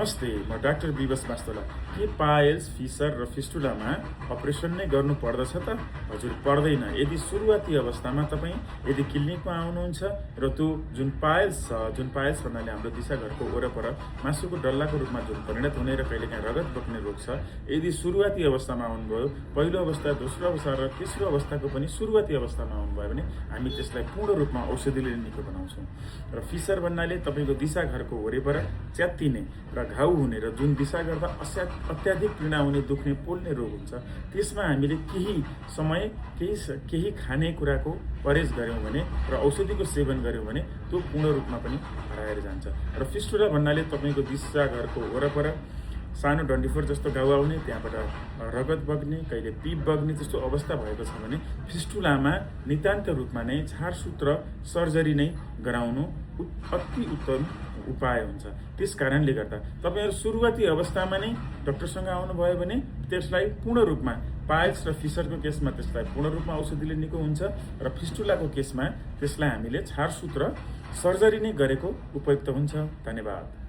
नमस्ते, म डाक्टर विवश वास्तोला। के पाइल्स, फिसर र फिस्टुलामा अपरेसन नै गर्नु पर्दछ त? हजुर, पर्दैन। यदि सुरुवाती अवस्थामा तपाईँ यदि क्लिनिकमा आउनुहुन्छ र त्यो जुन पाइल्स छ, जुन पाइल्स भन्नाले हाम्रो दिशाघरको वरपर मासुको डल्लाको रूपमा जुन परिणत हुने र कहिलेकाहीँ रगत बग्ने रोग छ, यदि सुरुवाती अवस्थामा आउनुभयो, पहिलो अवस्था, दोस्रो अवस्था र तेस्रो अवस्थाको पनि सुरुवाती अवस्थामा आउनुभयो भने हामी त्यसलाई पूर्ण रूपमा औषधिले निको बनाउँछौँ। र फिसर भन्नाले तपाईँको दिशाघरको वरिपर च्यात्तिने र घाउ हुने र जुन दिशा गर्दा अत्याधिक पीडा हुने, दुख्ने, पोल्ने रोग हुन्छ, त्यसमा हामीले केही समय केही खानेकुराको परहेज गऱ्यौँ भने र औषधिको सेवन गऱ्यौँ भने त्यो पूर्ण रूपमा पनि हराएर जान्छ। र फिस्टुला भन्नाले तपाईँको दिशाघरको वरपर सानो डन्डीफोर जस्तो घाउ आउने, त्यहाँबाट रगत बग्ने, कहिले पिप बग्ने जस्तो अवस्था भएको छ भने फिस्टुलामा नितान्त रूपमा नै झारसूत्र सर्जरी नै गराउनु अति उत्तम उपाय हुन्छ। त्यस कारणले गर्दा तपाईँहरू सुरुवाती अवस्थामा नै डाक्टरसँग आउनुभयो भने त्यसलाई पूर्ण रूपमा पाइल्स र फिसरको केसमा त्यसलाई पूर्ण रूपमा औषधिले निको हुन्छ र फिस्टुलाको केसमा त्यसलाई हामीले झारसूत्र सर्जरी नै गरेको उपयुक्त हुन्छ। धन्यवाद।